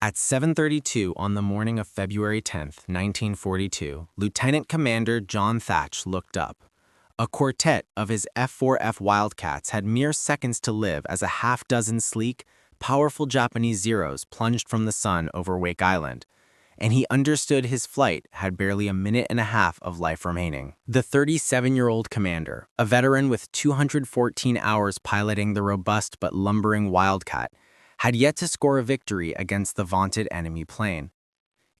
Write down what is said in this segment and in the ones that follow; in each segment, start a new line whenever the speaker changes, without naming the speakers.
At 7:32 on the morning of February 10th, 1942, Lieutenant Commander John Thatch looked up. A quartet of his F-4F Wildcats had mere seconds to live as a half-dozen sleek, powerful Japanese Zeros plunged from the sun over Wake Island, and he understood his flight had barely a minute and a half of life remaining. The 37-year-old commander, a veteran with 214 hours piloting the robust but lumbering Wildcat, had yet to score a victory against the vaunted enemy plane.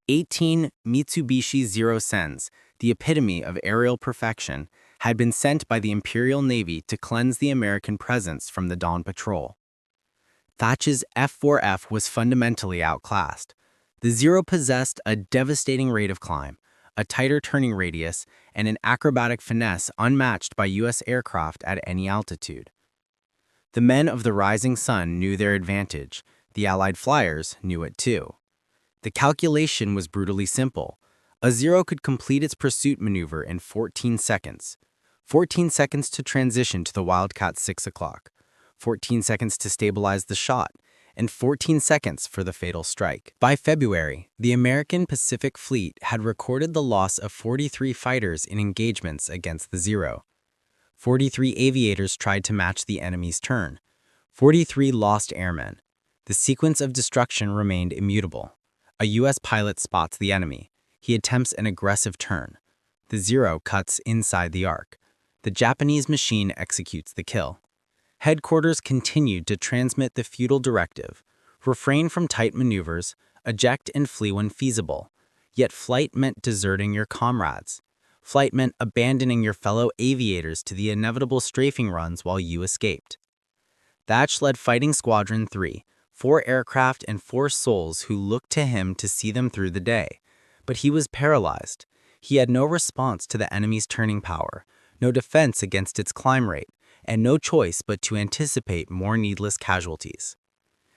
18 Mitsubishi Zero Sens, the epitome of aerial perfection, had been sent by the Imperial Navy to cleanse the American presence from the dawn patrol. Thatch's F-4F was fundamentally outclassed. The Zero possessed a devastating rate of climb, a tighter turning radius, and an acrobatic finesse unmatched by U.S. aircraft at any altitude. The men of the Rising Sun knew their advantage. The Allied flyers knew it too. The calculation was brutally simple. A Zero could complete its pursuit maneuver in 14 seconds. 14 seconds to transition to the Wildcat 6 o'clock. 14 seconds to stabilize the shot, and 14 seconds for the fatal strike. By February, the American Pacific Fleet had recorded the loss of 43 fighters in engagements against the Zero. 43 aviators tried to match the enemy's turn. 43 lost airmen. The sequence of destruction remained immutable. A U.S. pilot spots the enemy. He attempts an aggressive turn. The Zero cuts inside the arc. The Japanese machine executes the kill. Headquarters continued to transmit the feudal directive: refrain from tight maneuvers, eject and flee when feasible. Yet flight meant deserting your comrades. Flight meant abandoning your fellow aviators to the inevitable strafing runs while you escaped. Thatch led Fighting Squadron 3, 4 aircraft and 4 souls who looked to him to see them through the day. But he was paralyzed. He had no response to the enemy's turning power, no defense against its climb rate, and no choice but to anticipate more needless casualties.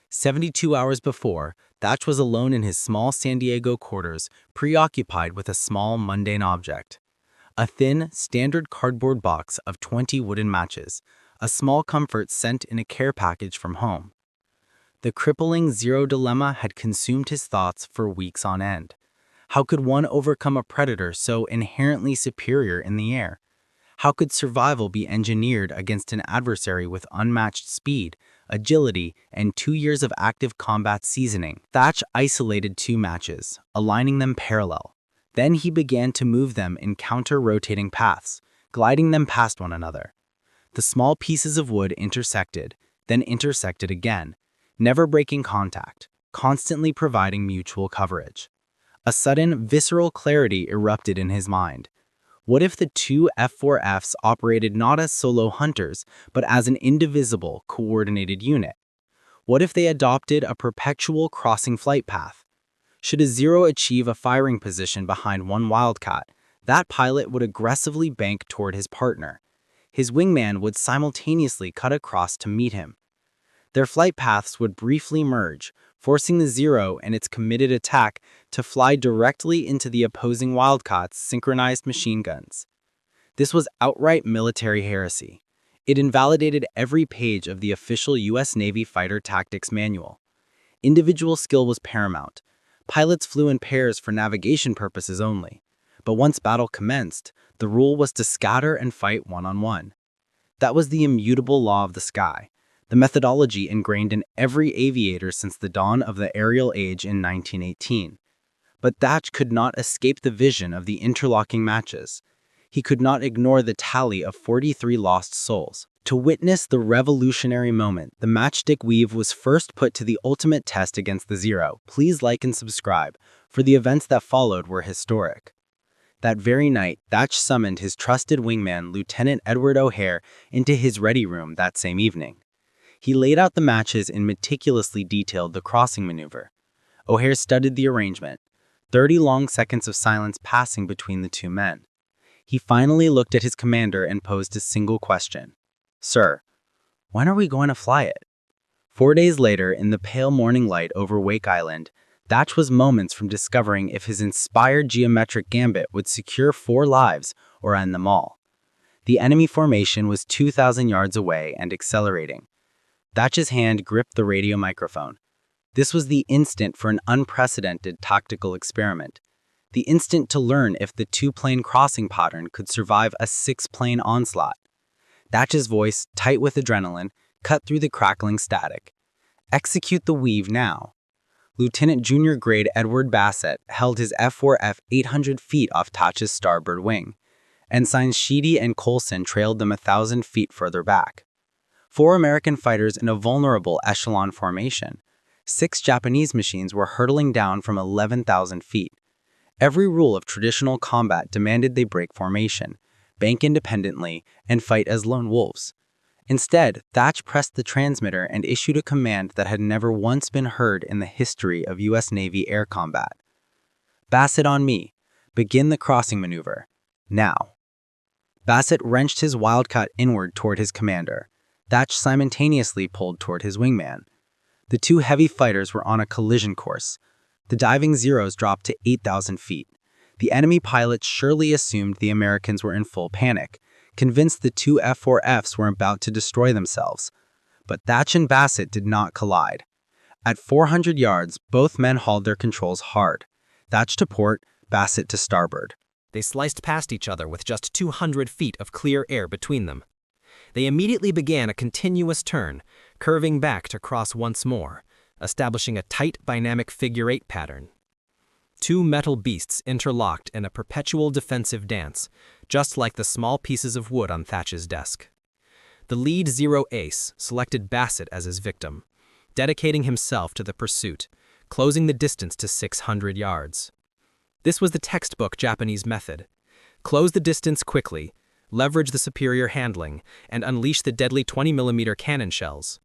72 hours before, Thatch was alone in his small San Diego quarters, preoccupied with a small, mundane object. A thin, standard cardboard box of 20 wooden matches, a small comfort sent in a care package from home. The crippling Zero dilemma had consumed his thoughts for weeks on end. How could one overcome a predator so inherently superior in the air? How could survival be engineered against an adversary with unmatched speed, agility, and 2 years of active combat seasoning? Thatch isolated 2 matches, aligning them parallel. Then he began to move them in counter-rotating paths, gliding them past one another. The small pieces of wood intersected, then intersected again, never breaking contact, constantly providing mutual coverage. A sudden, visceral clarity erupted in his mind. What if the 2 F-4Fs operated not as solo hunters, but as an indivisible, coordinated unit? What if they adopted a perpetual crossing flight path? Should a Zero achieve a firing position behind one Wildcat, that pilot would aggressively bank toward his partner. His wingman would simultaneously cut across to meet him. Their flight paths would briefly merge, forcing the Zero and its committed attack to fly directly into the opposing Wildcat's synchronized machine guns. This was outright military heresy. It invalidated every page of the official U.S. Navy fighter tactics manual. Individual skill was paramount. Pilots flew in pairs for navigation purposes only. But once battle commenced, the rule was to scatter and fight one-on-one. That was the immutable law of the sky, the methodology ingrained in every aviator since the dawn of the aerial age in 1918. But Thatch could not escape the vision of the interlocking matches. He could not ignore the tally of 43 lost souls. To witness the revolutionary moment, the Matchstick weave was first put to the ultimate test against the Zero. Please like and subscribe, for the events that followed were historic. That very night, Thatch summoned his trusted wingman, Lieutenant Edward O'Hare, into his ready room that same evening. He laid out the matches and meticulously detailed the crossing maneuver. O'Hare studied the arrangement, 30 long seconds of silence passing between the 2 men. He finally looked at his commander and posed a single question. "Sir, when are we going to fly it?" 4 days later, in the pale morning light over Wake Island, Thatch was moments from discovering if his inspired geometric gambit would secure 4 lives or end them all. The enemy formation was 2,000 yards away and accelerating. Thatch's hand gripped the radio microphone.
This was the instant for an unprecedented tactical experiment. The instant to learn if the two-plane crossing pattern could survive a six-plane onslaught. Thach's voice, tight with adrenaline, cut through the crackling static. Execute the weave now. Lieutenant Junior Grade Edward Bassett held his F4F 800 feet off Thach's starboard wing. Ensigns Sheedy and Coulson trailed them 1,000 feet further back. 4 American fighters in a vulnerable echelon formation. 6 Japanese machines were hurtling down from 11,000 feet. Every rule of traditional combat demanded they break formation, bank independently, and fight as lone wolves. Instead, Thach pressed the transmitter and issued a command that had never once been heard in the history of U.S. Navy air combat. Bassett on me. Begin the crossing maneuver. Now. Bassett wrenched his Wildcat inward toward his commander. Thach simultaneously pulled toward his wingman. The 2 heavy fighters were on a collision course. The diving Zeros dropped to 8,000 feet. The enemy pilots surely assumed the Americans were in full panic, convinced the 2 F4Fs were about to destroy themselves. But Thach and Bassett did not collide. At 400 yards, both men hauled their controls hard. Thach to port, Bassett to starboard.
They sliced past each other with just 200 feet of clear air between them. They immediately began a continuous turn, curving back to cross once more, establishing a tight dynamic figure-8 pattern. 2 metal beasts interlocked in a perpetual defensive dance, just like the small pieces of wood on Thach's desk. The lead Zero ace selected Bassett as his victim, dedicating himself to the pursuit, closing the distance to 600 yards. This was the textbook Japanese method. Close the distance quickly, leverage the superior handling, and unleash the deadly 20mm cannon shells.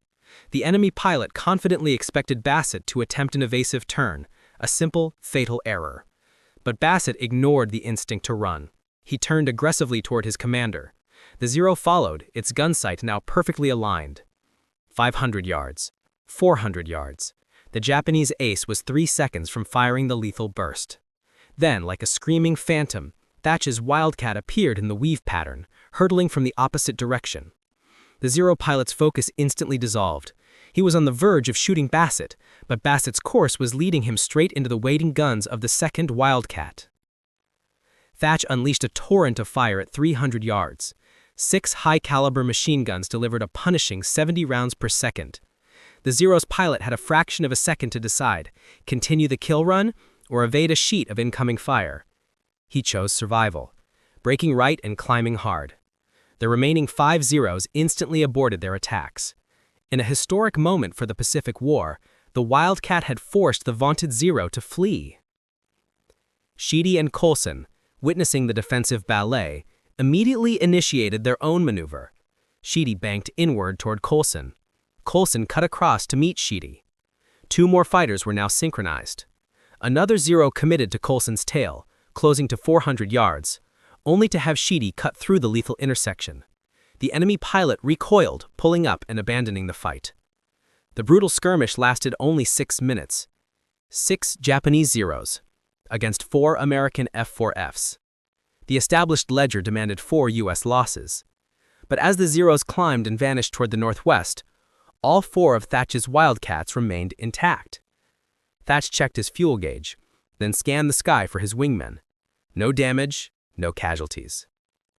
The enemy pilot confidently expected Bassett to attempt an evasive turn, a simple, fatal error. But Bassett ignored the instinct to run. He turned aggressively toward his commander. The Zero followed, its gun sight now perfectly aligned. 500 yards. 400 yards. The Japanese ace was 3 seconds from firing the lethal burst. Then, like a screaming phantom, Thach's Wildcat appeared in the weave pattern, hurtling from the opposite direction. The Zero pilot's focus instantly dissolved. He was on the verge of shooting Bassett, but Bassett's course was leading him straight into the waiting guns of the second Wildcat. Thach unleashed a torrent of fire at 300 yards. 6 high-caliber machine guns delivered a punishing 70 rounds per second. The Zero's pilot had a fraction of a second to decide, continue the kill run or evade a sheet of incoming fire. He chose survival, breaking right and climbing hard. The remaining 5 Zeros instantly aborted their attacks. In a historic moment for the Pacific War, the Wildcat had forced the vaunted Zero to flee. Sheedy and Coulson, witnessing the defensive ballet, immediately initiated their own maneuver. Sheedy banked inward toward Coulson. Coulson cut across to meet Sheedy. 2 more fighters were now synchronized. Another Zero committed to Coulson's tail, closing to 400 yards, only to have Sheedy cut through the lethal intersection. The enemy pilot recoiled, pulling up and abandoning the fight. The brutal skirmish lasted only 6 minutes. 6 Japanese Zeros against 4 American F4Fs. The established ledger demanded 4 U.S. losses. But as the Zeros climbed and vanished toward the northwest, all 4 of Thach's Wildcats remained intact. Thach checked his fuel gauge, then scanned the sky for his wingmen. No damage, no casualties.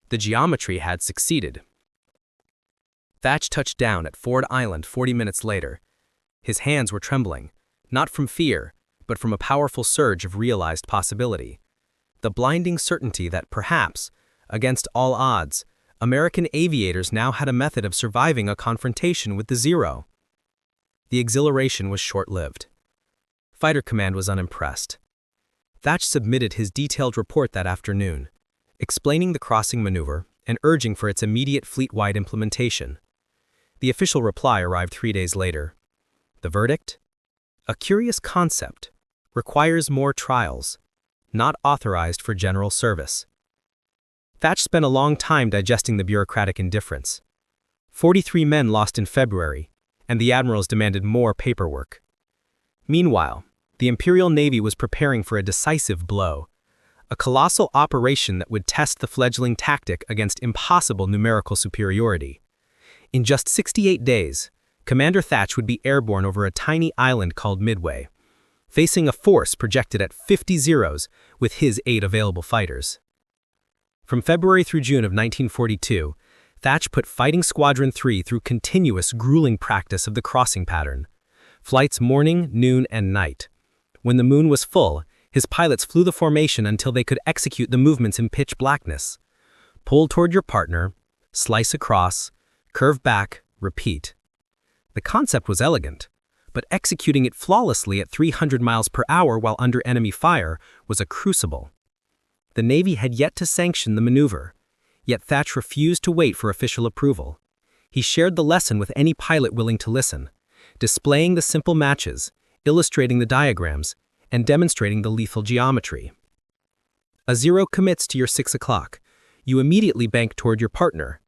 The geometry had succeeded. Thach touched down at Ford Island 40 minutes later. His hands were trembling, not from fear, but from a powerful surge of realized possibility. The blinding certainty that perhaps, against all odds, American aviators now had a method of surviving a confrontation with the Zero. The exhilaration was short-lived. Fighter Command was unimpressed. Thach submitted his detailed report that afternoon, explaining the crossing maneuver and urging for its immediate fleet-wide implementation. The official reply arrived 3 days later. The verdict? A curious concept. Requires more trials. Not authorized for general service. Thach spent a long time digesting the bureaucratic indifference. 43 men lost in February, and the admirals demanded more paperwork. Meanwhile, the Imperial Navy was preparing for a decisive blow, a colossal operation that would test the fledgling tactic against impossible numerical superiority. In just 68 days, Commander Thatch would be airborne over a tiny island called Midway, facing a force projected at 50 Zeros with his 8 available fighters. From February through June of 1942, Thatch put Fighting Squadron 3 through continuous, grueling practice of the crossing pattern. Flights morning, noon, and night. When the moon was full, his pilots flew the formation until they could execute the movements in pitch blackness. Pull toward your partner, slice across, curve back, repeat. The concept was elegant, but executing it flawlessly at 300 miles per hour while under enemy fire was a crucible. The Navy had yet to sanction the maneuver, yet Thatch refused to wait for official approval. He shared the lesson with any pilot willing to listen, displaying the simple matches, illustrating the diagrams, and demonstrating the lethal geometry. A zero commits to your 6 o'clock. You immediately bank toward your partner.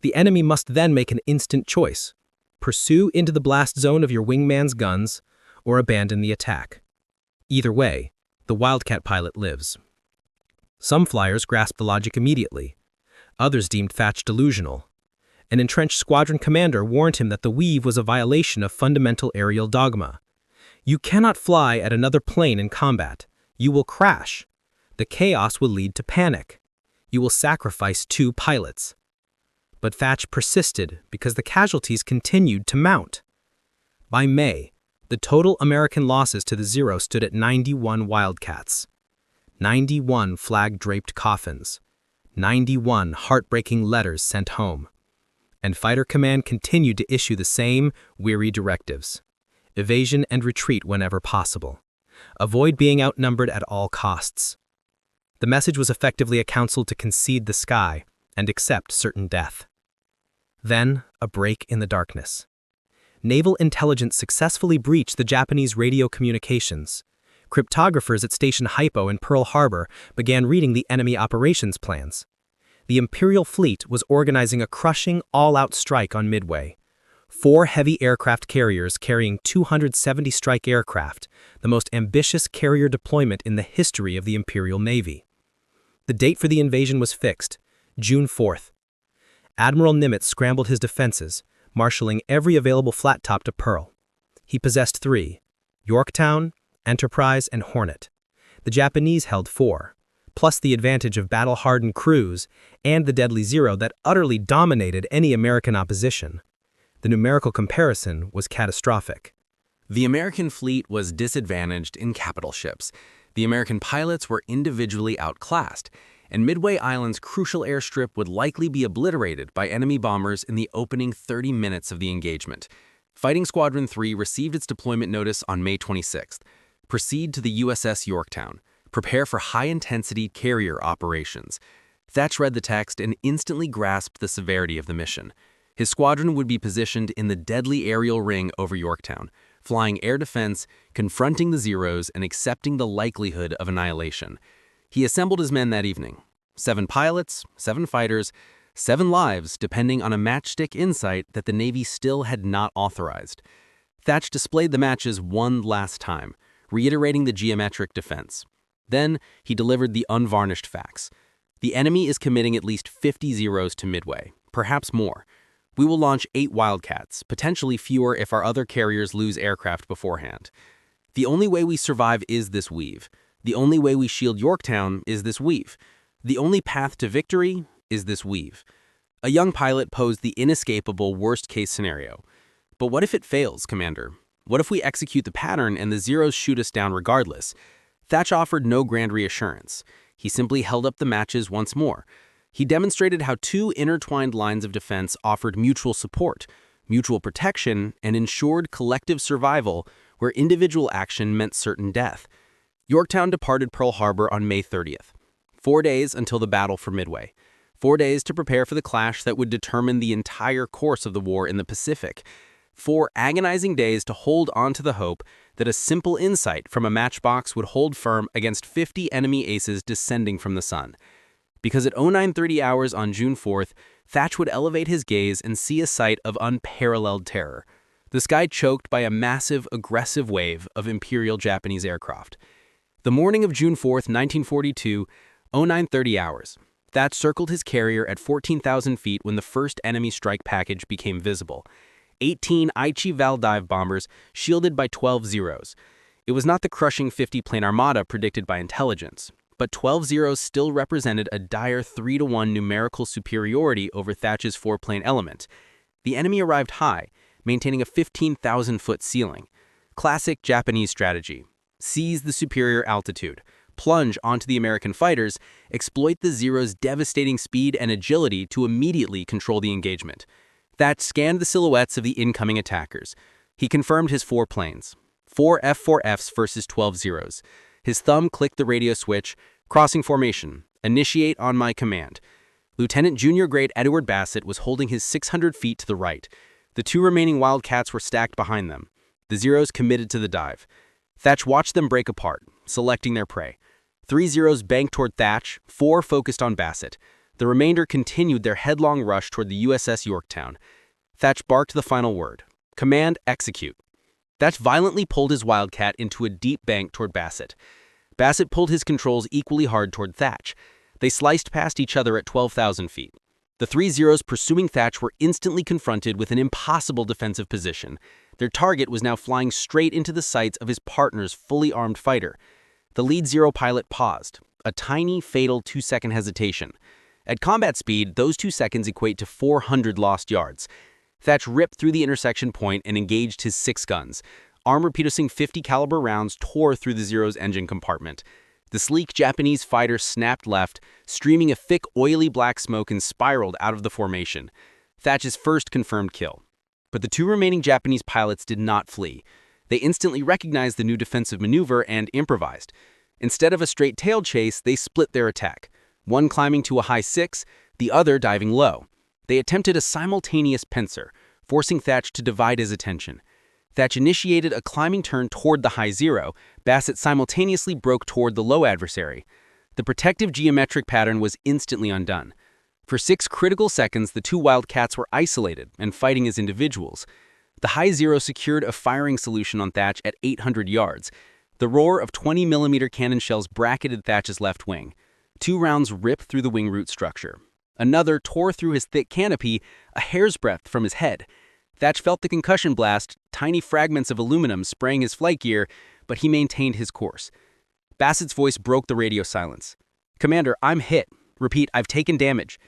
The enemy must then make an instant choice. Pursue into the blast zone of your wingman's guns, or abandon the attack. Either way, the Wildcat pilot lives. Some flyers grasped the logic immediately. Others deemed Thatch delusional. An entrenched squadron commander warned him that the weave was a violation of fundamental aerial dogma. You cannot fly at another plane in combat. You will crash. The chaos will lead to panic. You will sacrifice 2 pilots. But Thatch persisted because the casualties continued to mount. By May, the total American losses to the Zero stood at 91 Wildcats. 91 flag-draped coffins. 91 heartbreaking letters sent home. And Fighter Command continued to issue the same weary directives. Evasion and retreat whenever possible. Avoid being outnumbered at all costs. The message was effectively a counsel to concede the sky and accept certain death. Then, a break in the darkness. Naval intelligence successfully breached the Japanese radio communications. Cryptographers at Station Hypo in Pearl Harbor began reading the enemy operations plans. The Imperial Fleet was organizing a crushing, all-out strike on Midway. 4 heavy aircraft carriers carrying 270 strike aircraft, the most ambitious carrier deployment in the history of the Imperial Navy. The date for the invasion was fixed, June 4th. Admiral Nimitz scrambled his defenses, marshaling every available flat top to Pearl. He possessed 3, Yorktown, Enterprise, and Hornet. The Japanese held 4, plus the advantage of battle-hardened crews and the deadly Zero that utterly dominated any American opposition. The numerical comparison was catastrophic.
The American fleet was disadvantaged in capital ships. The American pilots were individually outclassed, and Midway Island's crucial airstrip would likely be obliterated by enemy bombers in the opening 30 minutes of the engagement. Fighting Squadron 3 received its deployment notice on May 26th. Proceed to the USS Yorktown. Prepare for high-intensity carrier operations. Thatch read the text and instantly grasped the severity of the mission. His squadron would be positioned in the deadly aerial ring over Yorktown, flying air defense, confronting the Zeros, and accepting the likelihood of annihilation. He assembled his men that evening. 7 pilots, 7 fighters, 7 lives, depending on a matchstick insight that the Navy still had not authorized. Thatch displayed the matches one last time, reiterating the geometric defense. Then, he delivered the unvarnished facts. The enemy is committing at least 50 Zeros to Midway, perhaps more. We will launch 8 Wildcats, potentially fewer if our other carriers lose aircraft beforehand. The only way we survive is this weave. The only way we shield Yorktown is this weave. The only path to victory is this weave. A young pilot posed the inescapable worst-case scenario. But what if it fails, Commander? What if we execute the pattern and the Zeros shoot us down regardless? Thatch offered no grand reassurance. He simply held up the matches once more. He demonstrated how 2 intertwined lines of defense offered mutual support, mutual protection, and ensured collective survival where individual action meant certain death. Yorktown departed Pearl Harbor on May 30th. 4 days until the battle for Midway. 4 days to prepare for the clash that would determine the entire course of the war in the Pacific. 4 agonizing days to hold on to the hope that a simple insight from a matchbox would hold firm against 50 enemy aces descending from the sun. Because at 0930 hours on June 4th, Thatch would elevate his gaze and see a sight of unparalleled terror. The sky choked by a massive, aggressive wave of Imperial Japanese aircraft. The morning of June 4th, 1942, 0930 hours, Thatch circled his carrier at 14,000 feet when the first enemy strike package became visible.
18 Aichi Val dive bombers shielded by 12 Zeros. It was not the crushing 50-plane armada predicted by intelligence, but 12 Zeros still represented a dire 3-to-1 numerical superiority over Thatch's 4-plane element. The enemy arrived high, maintaining a 15,000-foot ceiling. Classic Japanese strategy. Seize the superior altitude, plunge onto the American fighters, exploit the Zeros' devastating speed and agility to immediately control the engagement. Thatch scanned the silhouettes of the incoming attackers. He confirmed his 4 planes. 4 F-4Fs versus 12 Zeros. His thumb clicked the radio switch. Crossing formation. Initiate on my command. Lieutenant Junior Grade Edward Bassett was holding his 600 feet to the right. The 2 remaining Wildcats were stacked behind them. The Zeros committed to the dive. Thatch watched them break apart, selecting their prey. 3 Zeros banked toward Thatch, 4 focused on Bassett. The remainder continued their headlong rush toward the USS Yorktown. Thatch barked the final word. Command, execute. Thatch violently pulled his Wildcat into a deep bank toward Bassett. Bassett pulled his controls equally hard toward Thatch. They sliced past each other at 12,000 feet. The 3 Zeros pursuing Thatch were instantly confronted with an impossible defensive position. Their target was now flying straight into the sights of his partner's fully armed fighter. The lead Zero pilot paused, a tiny, fatal 2-second hesitation. At combat speed, those 2 seconds equate to 400 lost yards. Thatch ripped through the intersection point and engaged his 6 guns. Armor-piercing 50-caliber rounds tore through the Zero's engine compartment. The sleek Japanese fighter snapped left, streaming a thick, oily black smoke and spiraled out of the formation. Thatch's first confirmed kill. But the 2 remaining Japanese pilots did not flee. They instantly recognized the new defensive maneuver and improvised. Instead of a straight tail chase, they split their attack, one climbing to a high 6, the other diving low. They attempted a simultaneous pincer, forcing Thatch to divide his attention. Thatch initiated a climbing turn toward the high 0. Bassett simultaneously broke toward the low adversary. The protective geometric pattern was instantly undone. For 6 critical seconds, the 2 Wildcats were isolated and fighting as individuals. The high 0 secured a firing solution on Thatch at 800 yards. The roar of 20mm cannon shells bracketed Thatch's left wing. 2 rounds ripped through the wing root structure. Another tore through his thick canopy, a hair's breadth from his head. Thatch felt the concussion blast, tiny fragments of aluminum spraying his flight gear, but he maintained his course. Bassett's voice broke the radio silence. "Commander, I'm hit. Repeat, I've taken damage."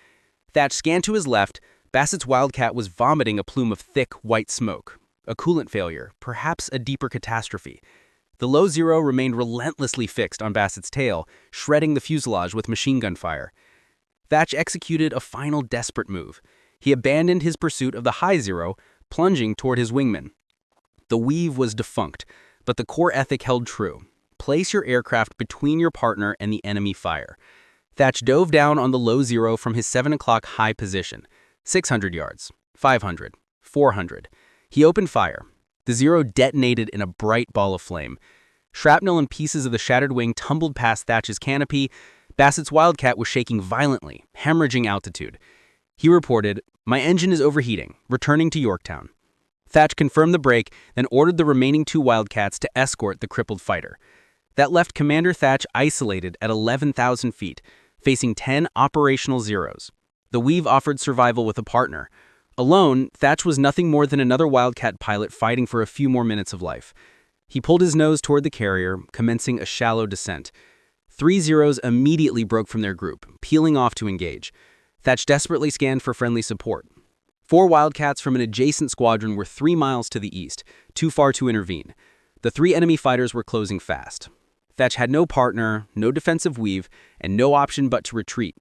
Thatch scanned to his left. Bassett's Wildcat was vomiting a plume of thick, white smoke. A coolant failure, perhaps a deeper catastrophe. The low 0 remained relentlessly fixed on Bassett's tail, shredding the fuselage with machine gun fire. Thatch executed a final desperate move. He abandoned his pursuit of the high 0, plunging toward his wingman. The weave was defunct, but the core ethic held true. Place your aircraft between your partner and the enemy fire. Thatch dove down on the low 0 from his 7 o'clock high position. 600 yards, 500, 400. He opened fire. The 0 detonated in a bright ball of flame. Shrapnel and pieces of the shattered wing tumbled past Thatch's canopy. Bassett's Wildcat was shaking violently, hemorrhaging altitude. He reported, "My engine is overheating, returning to Yorktown." Thatch confirmed the break, then ordered the remaining 2 Wildcats to escort the crippled fighter. That left Commander Thatch isolated at 11,000 feet, facing 10 operational Zeros. The weave offered survival with a partner. Alone, Thatch was nothing more than another Wildcat pilot fighting for a few more minutes of life. He pulled his nose toward the carrier, commencing a shallow descent. 3 Zeros immediately broke from their group, peeling off to engage. Thatch desperately scanned for friendly support. 4 Wildcats from an adjacent squadron were 3 miles to the east, too far to intervene. The 3 enemy fighters were closing fast. Thatch had no partner, no defensive weave, and no option but to retreat.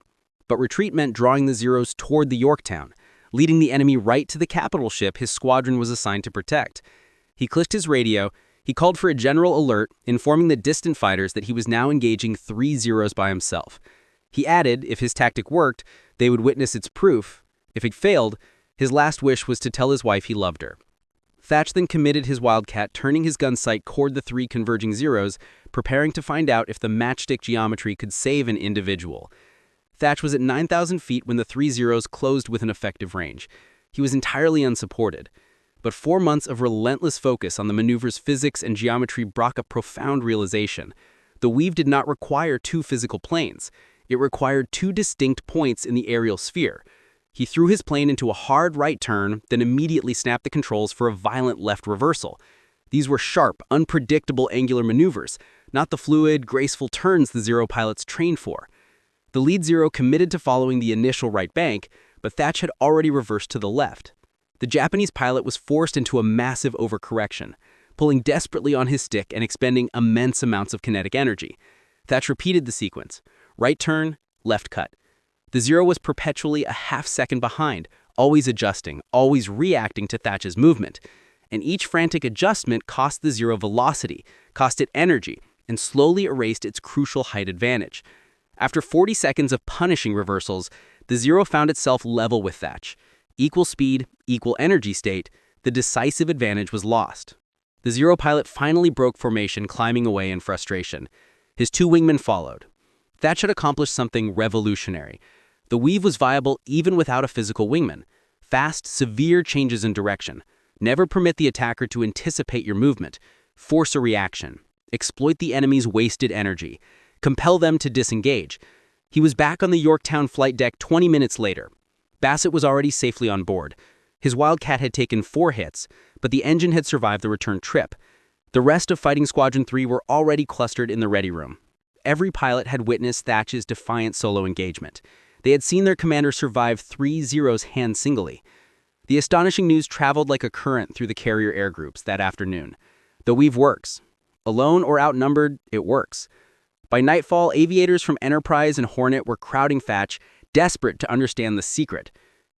But retreat meant drawing the Zeros toward the Yorktown, leading the enemy right to the capital ship his squadron was assigned to protect. He clicked his radio. He called for a general alert, informing the distant fighters that he was now engaging 3 Zeros by himself. He added, if his tactic worked, they would witness its proof. If it failed, his last wish was to tell his wife he loved her. Thatch then committed his Wildcat, turning his gun sight toward the 3 converging Zeros, preparing to find out if the matchstick geometry could save an individual. Thatch was at 9,000 feet when the 3 Zeros closed with an effective range. He was entirely unsupported. But 4 months of relentless focus on the maneuver's physics and geometry brought a profound realization. The weave did not require 2 physical planes. It required 2 distinct points in the aerial sphere. He threw his plane into a hard right turn, then immediately snapped the controls for a violent left reversal. These were sharp, unpredictable angular maneuvers, not the fluid, graceful turns the Zero pilots trained for. The lead Zero committed to following the initial right bank, but Thach had already reversed to the left. The Japanese pilot was forced into a massive overcorrection, pulling desperately on his stick and expending immense amounts of kinetic energy. Thach repeated the sequence: right turn, left cut. The Zero was perpetually a half-second behind, always adjusting, always reacting to Thach's movement. And each frantic adjustment cost the Zero velocity, cost it energy, and slowly erased its crucial height advantage. After 40 seconds of punishing reversals, the Zero found itself level with Thach. Equal speed, equal energy state, the decisive advantage was lost. The Zero pilot finally broke formation, climbing away in frustration. His two wingmen followed. Thach had accomplished something revolutionary. The weave was viable even without a physical wingman. Fast, severe changes in direction. Never permit the attacker to anticipate your movement. Force a reaction. Exploit the enemy's wasted energy. Compel them to disengage. He was back on the Yorktown flight deck 20 minutes later. Bassett was already safely on board. His Wildcat had taken 4 hits, but the engine had survived the return trip. The rest of Fighting Squadron 3 were already clustered in the ready room. Every pilot had witnessed Thach's defiant solo engagement. They had seen their commander survive 3 Zeros hand-singly. The astonishing news traveled like a current through the carrier air groups that afternoon. The weave works. Alone or outnumbered, it works. By nightfall, aviators from Enterprise and Hornet were crowding Thach, desperate to understand the secret.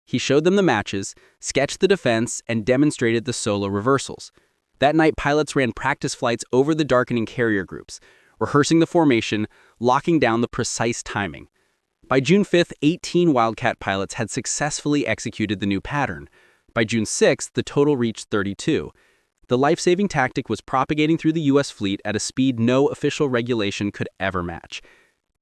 He showed them the matches, sketched the defense, and demonstrated the solo reversals. That night, pilots ran practice flights over the darkening carrier groups, rehearsing the formation, locking down the precise timing. By June 5th, 18 Wildcat pilots had successfully executed the new pattern. By June 6th, the total reached 32. The life-saving tactic was propagating through the U.S. fleet at a speed no official regulation could ever match.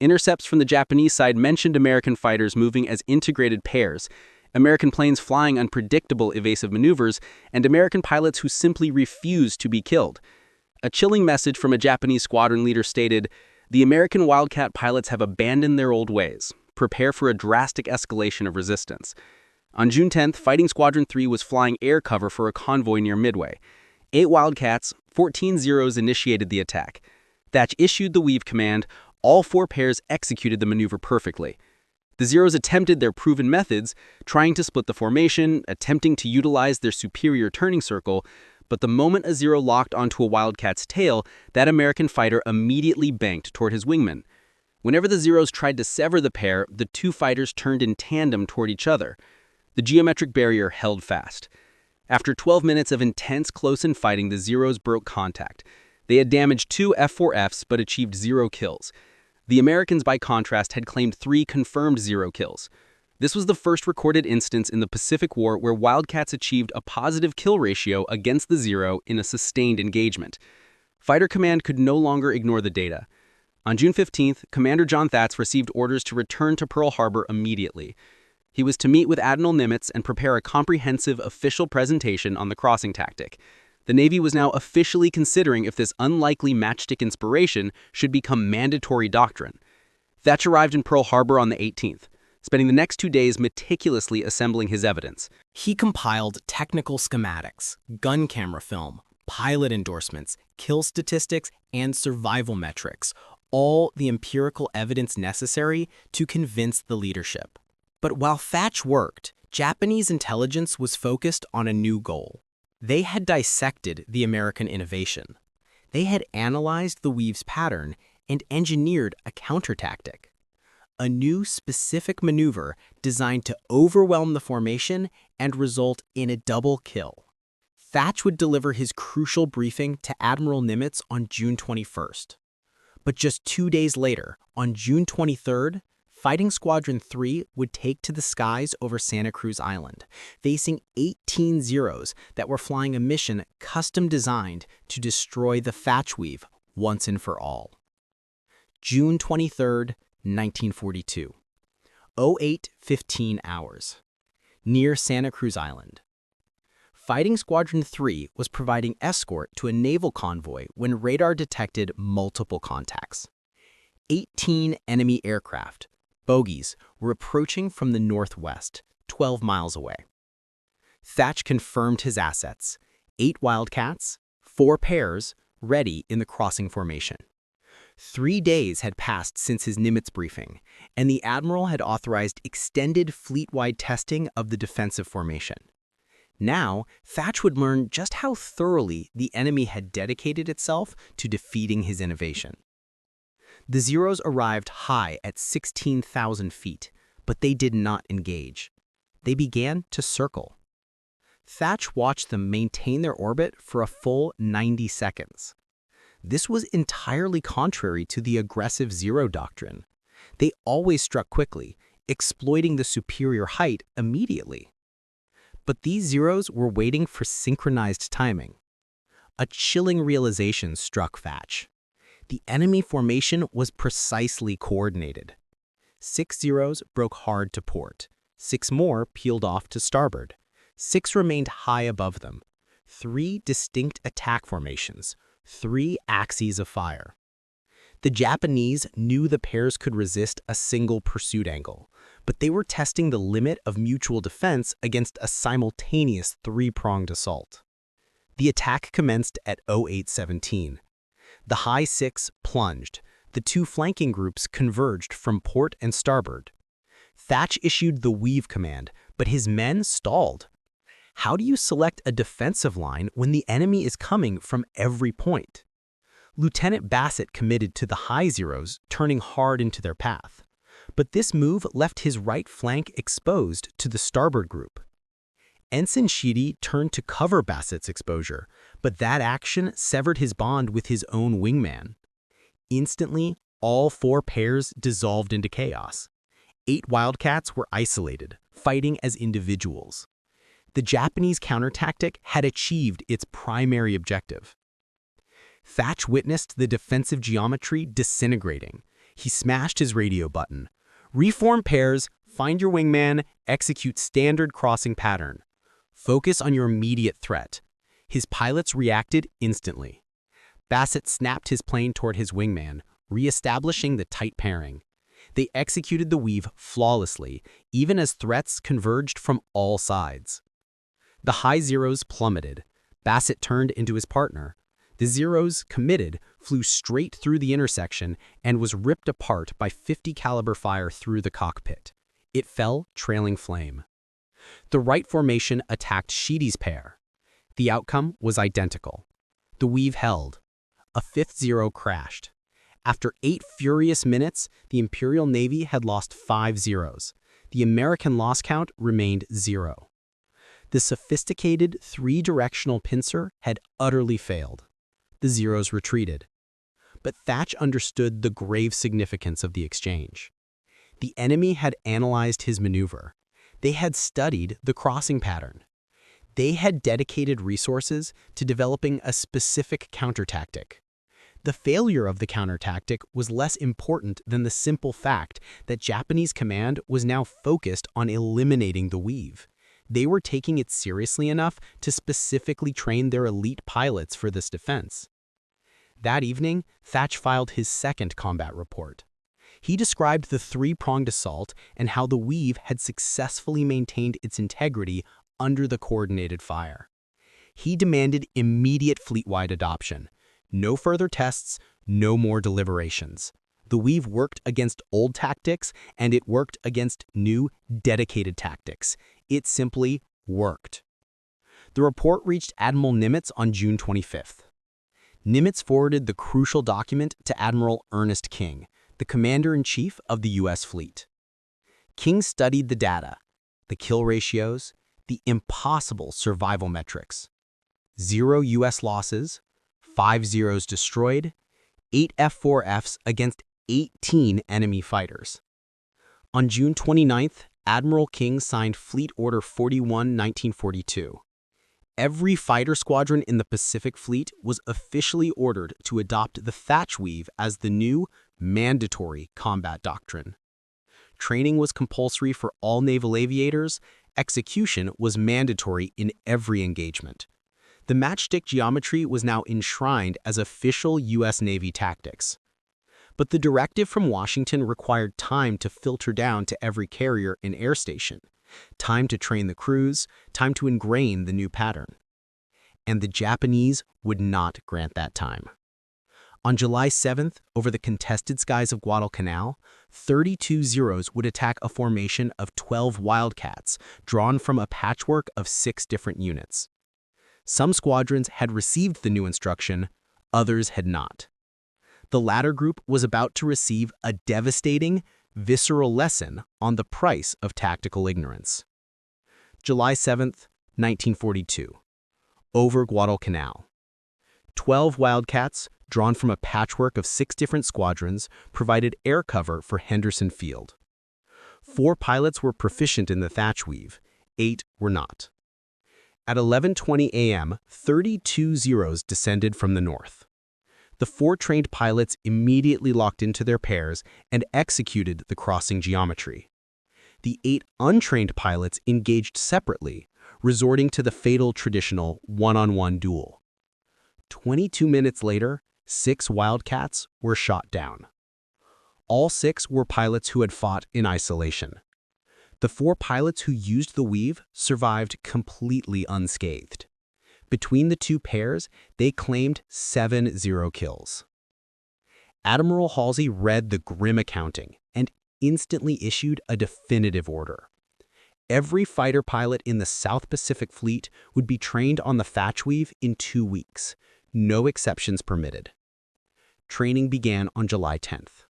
Intercepts from the Japanese side mentioned American fighters moving as integrated pairs, American planes flying unpredictable evasive maneuvers, and American pilots who simply refused to be killed. A chilling message from a Japanese squadron leader stated, "The American Wildcat pilots have abandoned their old ways. Prepare for a drastic escalation of resistance." On June 10th, Fighting Squadron 3 was flying air cover for a convoy near Midway. 8 Wildcats, 14 Zeros initiated the attack. Thach issued the weave command. All 4 pairs executed the maneuver perfectly. The Zeros attempted their proven methods, trying to split the formation, attempting to utilize their superior turning circle, but the moment a Zero locked onto a Wildcat's tail, that American fighter immediately banked toward his wingman. Whenever the Zeros tried to sever the pair, the 2 fighters turned in tandem toward each other. The geometric barrier held fast. After 12 minutes of intense close-in fighting, the Zeros broke contact. They had damaged 2 F-4Fs but achieved 0 kills. The Americans, by contrast, had claimed 3 confirmed 0 kills. This was the first recorded instance in the Pacific War where Wildcats achieved a positive kill ratio against the Zero in a sustained engagement. Fighter Command could no longer ignore the data. On June 15th, Commander John Thach received orders to return to Pearl Harbor immediately. He was to meet with Admiral Nimitz and prepare a comprehensive official presentation on the crossing tactic. The Navy was now officially considering if this unlikely matchstick inspiration should become mandatory doctrine. Thach arrived in Pearl Harbor on the 18th, spending the next 2 days meticulously assembling his evidence.
He compiled technical schematics, gun camera film, pilot endorsements, kill statistics, and survival metrics, all the empirical evidence necessary to convince the leadership. But while Thach worked, Japanese intelligence was focused on a new goal. They had dissected the American innovation. They had analyzed the weave's pattern and engineered a counter-tactic. A new specific maneuver designed to overwhelm the formation and result in a double kill. Thach would deliver his crucial briefing to Admiral Nimitz on June 21st. But just 2 days later, on June 23rd, Fighting Squadron 3 would take to the skies over Santa Cruz Island, facing 18 Zeros that were flying a mission custom-designed to destroy the Thach weave once and for all. June 23rd, 1942. 08:15 hours. Near Santa Cruz Island. Fighting Squadron 3 was providing escort to a naval convoy when radar detected multiple contacts. 18 enemy aircraft, bogies, were approaching from the northwest, 12 miles away. Thach confirmed his assets: 8 Wildcats, 4 pairs, ready in the crossing formation. 3 days had passed since his Nimitz briefing, and the admiral had authorized extended fleet-wide testing of the defensive formation. Now, Thach would learn just how thoroughly the enemy had dedicated itself to defeating his innovation. The Zeros arrived high at 16,000 feet, but they did not engage. They began to circle. Thach watched them maintain their orbit for a full 90 seconds. This was entirely contrary to the aggressive Zero doctrine. They always struck quickly, exploiting the superior height immediately. But these Zeros were waiting for synchronized timing. A chilling realization struck Thach. The enemy formation was precisely coordinated. 6 Zeros broke hard to port. 6 more peeled off to starboard. 6 remained high above them. 3 distinct attack formations. 3 axes of fire. The Japanese knew the pairs could resist a single pursuit angle, but they were testing the limit of mutual defense against a simultaneous 3-pronged assault. The attack commenced at 0817. The high 6 plunged. The 2 flanking groups converged from port and starboard. Thach issued the weave command, but his men stalled. How do you select a defensive line when the enemy is coming from every point? Lieutenant Bassett committed to the high Zeros, turning hard into their path. But this move left his right flank exposed to the starboard group. Ensign Sheedy turned to cover Bassett's exposure, but that action severed his bond with his own wingman. Instantly, all 4 pairs dissolved into chaos. 8 Wildcats were isolated, fighting as individuals. The Japanese counter-tactic had achieved its primary objective. Thach witnessed the defensive geometry disintegrating. He smashed his radio button. Reform pairs, find your wingman, execute standard crossing pattern. Focus on your immediate threat. His pilots reacted instantly. Bassett snapped his plane toward his wingman, re-establishing the tight pairing. They executed the weave flawlessly, even as threats converged from all sides. The high Zeros plummeted. Bassett turned into his partner. The Zeros, committed, flew straight through the intersection and was ripped apart by 50 caliber fire through the cockpit. It fell trailing flame. The right formation attacked Sheedy's pair. The outcome was identical. The weave held. A 5th Zero crashed. After 8 furious minutes, the Imperial Navy had lost 5 Zeros. The American loss count remained 0. The sophisticated 3-directional pincer had utterly failed. The Zeros retreated. But Thach understood the grave significance of the exchange. The enemy had analyzed his maneuver. They had studied the crossing pattern. They had dedicated resources to developing a specific counter-tactic. The failure of the counter-tactic was less important than the simple fact that Japanese command was now focused on eliminating the weave. They were taking it seriously enough to specifically train their elite pilots for this defense. That evening, Thach filed his second combat report. He described the 3-pronged assault and how the weave had successfully maintained its integrity under the coordinated fire. He demanded immediate fleet-wide adoption. No further tests, no more deliberations. The weave worked against old tactics, and it worked against new, dedicated tactics. It simply worked. The report reached Admiral Nimitz on June 25th. Nimitz forwarded the crucial document to Admiral Ernest King, the Commander-in-Chief of the U.S. Fleet. King studied the data, the kill ratios, the impossible survival metrics. 0 U.S. losses, 5 Zeros destroyed, 8 F-4Fs against 18 enemy fighters. On June 29th, Admiral King signed Fleet Order 41-1942. Every fighter squadron in the Pacific Fleet was officially ordered to adopt the Thach weave as the new, mandatory combat doctrine. Training was compulsory for all naval aviators. Execution was mandatory in every engagement. The matchstick geometry was now enshrined as official U.S. Navy tactics. But the directive from Washington required time to filter down to every carrier and air station. Time to train the crews, time to ingrain the new pattern. And the Japanese would not grant that time. On July 7th, over the contested skies of Guadalcanal, 32 Zeros would attack a formation of 12 Wildcats, drawn from a patchwork of 6 different units. Some squadrons had received the new instruction, others had not. The latter group was about to receive a devastating, visceral lesson on the price of tactical ignorance. July 7th, 1942. Over Guadalcanal. 12 Wildcats, drawn from a patchwork of 6 different squadrons, provided air cover for Henderson Field. 4 pilots were proficient in the thatch weave, 8 were not. At 11:20 a.m., 32 Zeros descended from the north. The 4 trained pilots immediately locked into their pairs and executed the crossing geometry. The 8 untrained pilots engaged separately, resorting to the fatal traditional one-on-one duel. 22 minutes later, 6 Wildcats were shot down. All 6 were pilots who had fought in isolation. The 4 pilots who used the weave survived completely unscathed. Between the 2 pairs, they claimed 7-0 kills. Admiral Halsey read the grim accounting and instantly issued a definitive order. Every fighter pilot in the South Pacific Fleet would be trained on the thatch weave in 2 weeks. No exceptions permitted. Training began on July 10th.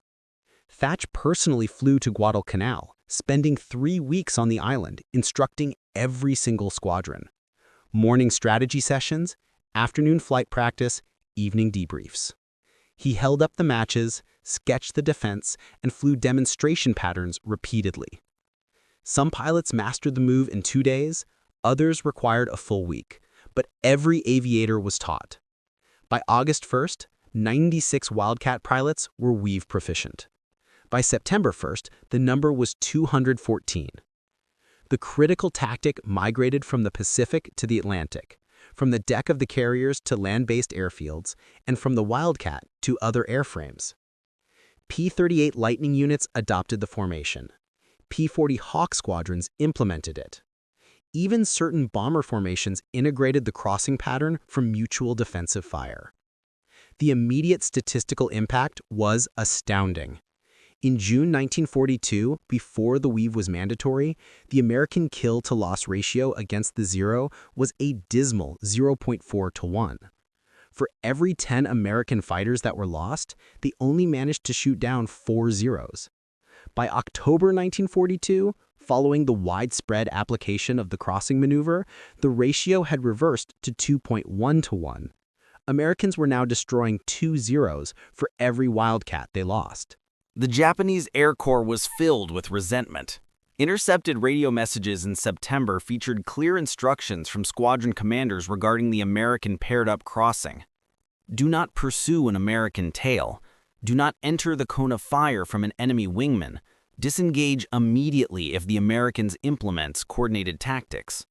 Thatch personally flew to Guadalcanal, spending 3 weeks on the island, instructing every single squadron. Morning strategy sessions, afternoon flight practice, evening debriefs. He held up the matches, sketched the defense, and flew demonstration patterns repeatedly. Some pilots mastered the move in 2 days, others required a full week, but every aviator was taught. By August 1st, 96 Wildcat pilots were weave proficient. By September 1st, the number was 214. The critical tactic migrated from the Pacific to the Atlantic, from the deck of the carriers to land-based airfields, and from the Wildcat to other airframes. P-38 Lightning units adopted the formation. P-40 Hawk squadrons implemented it. Even certain bomber formations integrated the crossing pattern for mutual defensive fire. The immediate statistical impact was astounding. In June 1942, before the weave was mandatory, the American kill-to-loss ratio against the Zero was a dismal 0.4 to 1. For every 10 American fighters that were lost, they only managed to shoot down 4 Zeros. By October 1942, following the widespread application of the crossing maneuver, the ratio had reversed to 2.1 to 1. Americans were now destroying 2 Zeros for every Wildcat they lost.
The Japanese Air Corps was filled with resentment. Intercepted radio messages in September featured clear instructions from squadron commanders regarding the American paired-up crossing. Do not pursue an American tail. Do not enter the cone of fire from an enemy wingman. Disengage immediately if the Americans implements coordinated tactics.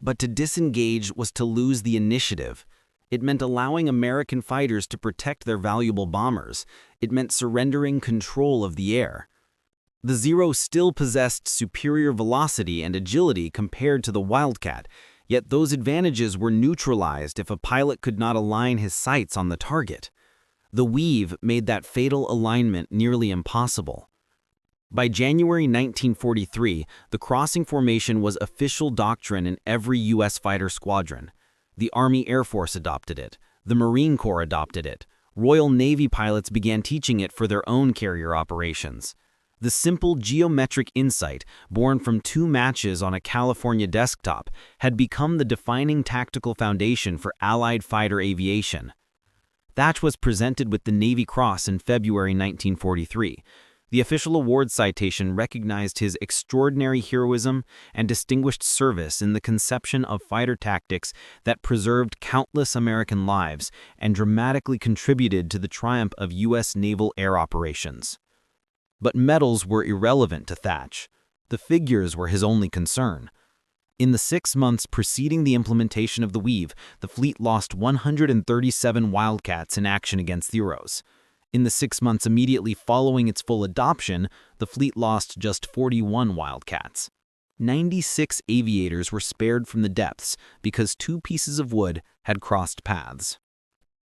But to disengage was to lose the initiative. It meant allowing American fighters to protect their valuable bombers. It meant surrendering control of the air. The Zero still possessed superior velocity and agility compared to the Wildcat, yet those advantages were neutralized if a pilot could not align his sights on the target. The weave made that fatal alignment nearly impossible. By January 1943, the crossing formation was official doctrine in every U.S. fighter squadron. The Army Air Force adopted it. The Marine Corps adopted it. Royal Navy pilots began teaching it for their own carrier operations. The simple geometric insight, born from 2 matches on a California desktop, had become the defining tactical foundation for Allied fighter aviation. Thatch was presented with the Navy Cross in February 1943. The official award citation recognized his extraordinary heroism and distinguished service in the conception of fighter tactics that preserved countless American lives and dramatically contributed to the triumph of U.S. naval air operations. But medals were irrelevant to Thatch. The figures were his only concern. In the 6 months preceding the implementation of the weave, the fleet lost 137 Wildcats in action against Zeros. In the 6 months immediately following its full adoption, the fleet lost just 41 Wildcats. 96 aviators were spared from the depths because 2 pieces of wood had crossed paths.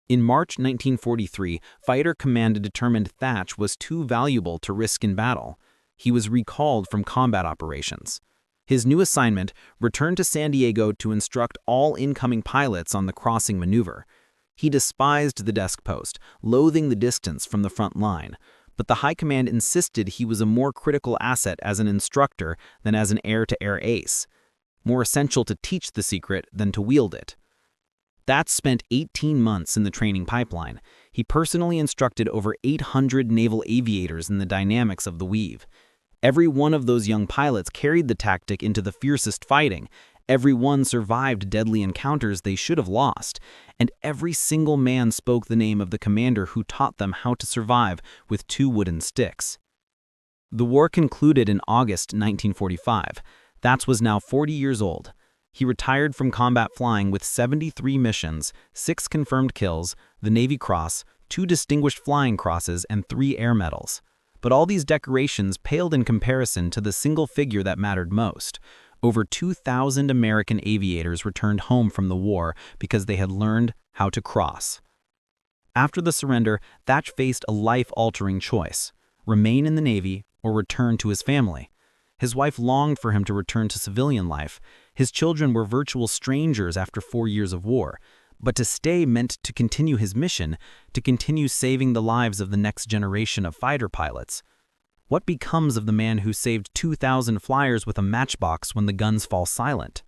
In March 1943, Fighter Command determined Thach was too valuable to risk in battle. He was recalled from combat operations. His new assignment returned to San Diego to instruct all incoming pilots on the crossing maneuver. He despised the desk post, loathing the distance from the front line, but the High Command insisted he was a more critical asset as an instructor than as an air-to-air ace, more essential to teach the secret than to wield it. Thach spent 18 months in the training pipeline. He personally instructed over 800 naval aviators in the dynamics of the weave. Every one of those young pilots carried the tactic into the fiercest fighting. Every one survived deadly encounters they should have lost, and every single man spoke the name of the commander who taught them how to survive with 2 wooden sticks. The war concluded in August 1945. Thach was now 40 years old. He retired from combat flying with 73 missions, 6 confirmed kills, the Navy Cross, 2 Distinguished Flying Crosses, and 3 Air Medals. But all these decorations paled in comparison to the single figure that mattered most. Over 2,000 American aviators returned home from the war because they had learned how to cross. After the surrender, Thach faced a life-altering choice: remain in the Navy or return to his family. His wife longed for him to return to civilian life. His children were virtual strangers after 4 years of war. But to stay meant to continue his mission, to continue saving the lives of the next generation of fighter pilots. What becomes of the man who saved 2,000 flyers with a matchbox when the guns fall silent?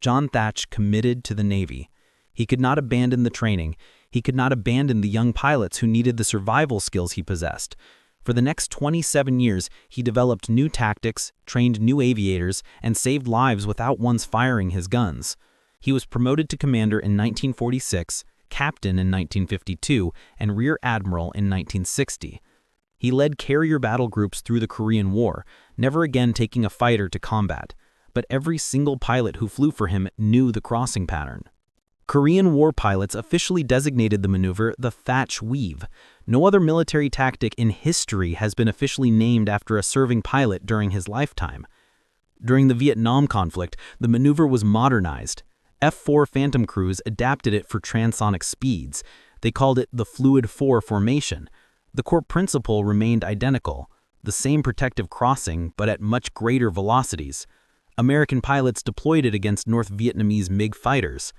John Thach committed to the Navy. He could not abandon the training. He could not abandon the young pilots who needed the survival skills he possessed. For the next 27 years, he developed new tactics, trained new aviators, and saved lives without once firing his guns. He was promoted to commander in 1946, captain in 1952, and rear admiral in 1960. He led carrier battle groups through the Korean War, never again taking a fighter to combat. But every single pilot who flew for him knew the crossing pattern. Korean War pilots officially designated the maneuver the Thach Weave. No other military tactic in history has been officially named after a serving pilot during his lifetime. During the Vietnam conflict, the maneuver was modernized. F-4 Phantom crews adapted it for transonic speeds. They called it the Fluid 4 formation. The core principle remained identical, the same protective crossing, but at much greater velocities. American pilots deployed it against North Vietnamese MiG fighters.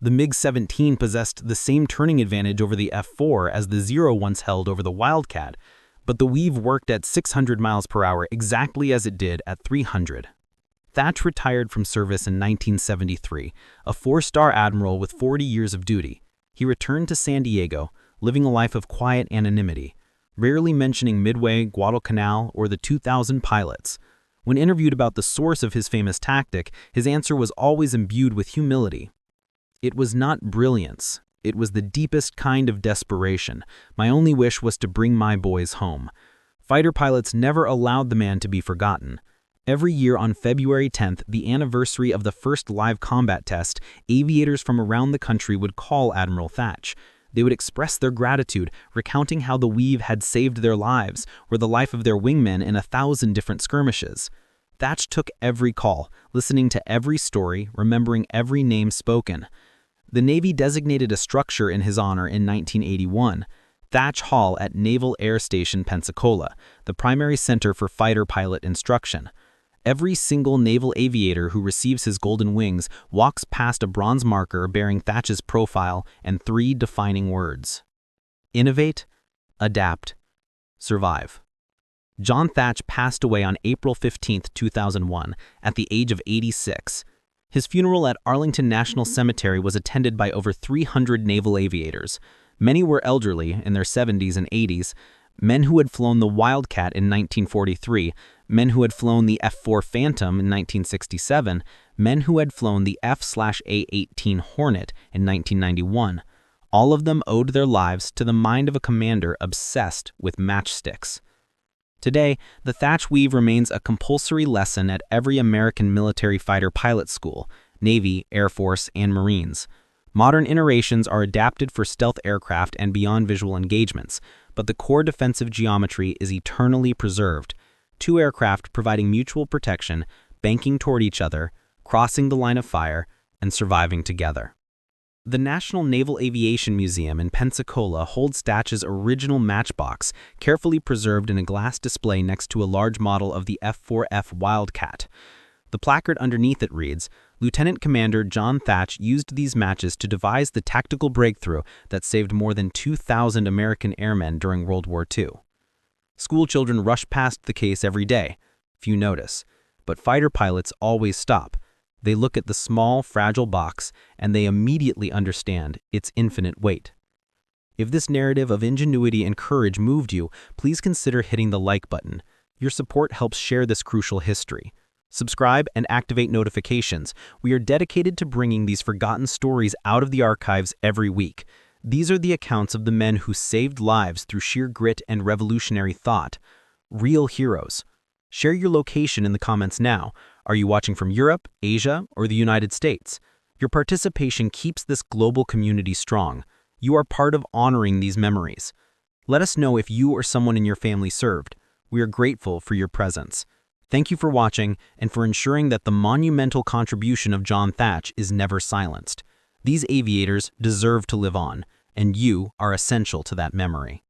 The MiG-17 possessed the same turning advantage over the F-4 as the Zero once held over the Wildcat, but the weave worked at 600 miles per hour exactly as it did at 300. Thach retired from service in 1973, a 4-star admiral with 40 years of duty. He returned to San Diego, living a life of quiet anonymity, rarely mentioning Midway, Guadalcanal, or the 2,000 pilots. When interviewed about the source of his famous tactic, his answer was always imbued with humility. It was not brilliance. It was the deepest kind of desperation. My only wish was to bring my boys home. Fighter pilots never allowed the man to be forgotten. Every year on February 10th, the anniversary of the first live combat test, aviators from around the country would call Admiral Thach. They would express their gratitude, recounting how the weave had saved their lives, or the life of their wingmen in 1,000 different skirmishes. Thach took every call, listening to every story, remembering every name spoken. The Navy designated a structure in his honor in 1981. Thach Hall at Naval Air Station Pensacola, the primary center for fighter pilot instruction. Every single naval aviator who receives his golden wings walks past a bronze marker bearing Thach's profile and 3 defining words: innovate, adapt, survive. John Thach passed away on April 15, 2001, at the age of 86. His funeral at Arlington National Cemetery was attended by over 300 naval aviators. Many were elderly, in their 70s and 80s, men who had flown the Wildcat in 1943, men who had flown the F-4 Phantom in 1967, men who had flown the F/A-18 Hornet in 1991. All of them owed their lives to the mind of a commander obsessed with matchsticks. Today, the Thach Weave remains a compulsory lesson at every American military fighter pilot school, Navy, Air Force, and Marines. Modern iterations are adapted for stealth aircraft and beyond visual engagements, but the core defensive geometry is eternally preserved. 2 aircraft providing mutual protection,
banking toward each other, crossing the line of fire, and surviving together. The National Naval Aviation Museum in Pensacola holds Thach's original matchbox, carefully preserved in a glass display next to a large model of the F-4F Wildcat. The placard underneath it reads, "Lieutenant Commander John Thach used these matches to devise the tactical breakthrough that saved more than 2,000 American airmen during World War II." School children rush past the case every day. Few notice. But fighter pilots always stop. They look at the small, fragile box, and they immediately understand its infinite weight. If this narrative of ingenuity and courage moved you, please consider hitting the like button. Your support helps share this crucial history. Subscribe and activate notifications. We are dedicated to bringing these forgotten stories out of the archives every week. These are the accounts of the men who saved lives through sheer grit and revolutionary thought. Real heroes. Share your location in the comments now. Are you watching from Europe, Asia, or the United States? Your participation keeps this global community strong. You are part of honoring these memories. Let us know if you or someone in your family served. We are grateful for your presence. Thank you for watching and for ensuring that the monumental contribution of John Thach is never silenced. These aviators deserve to live on, and you are essential to that memory.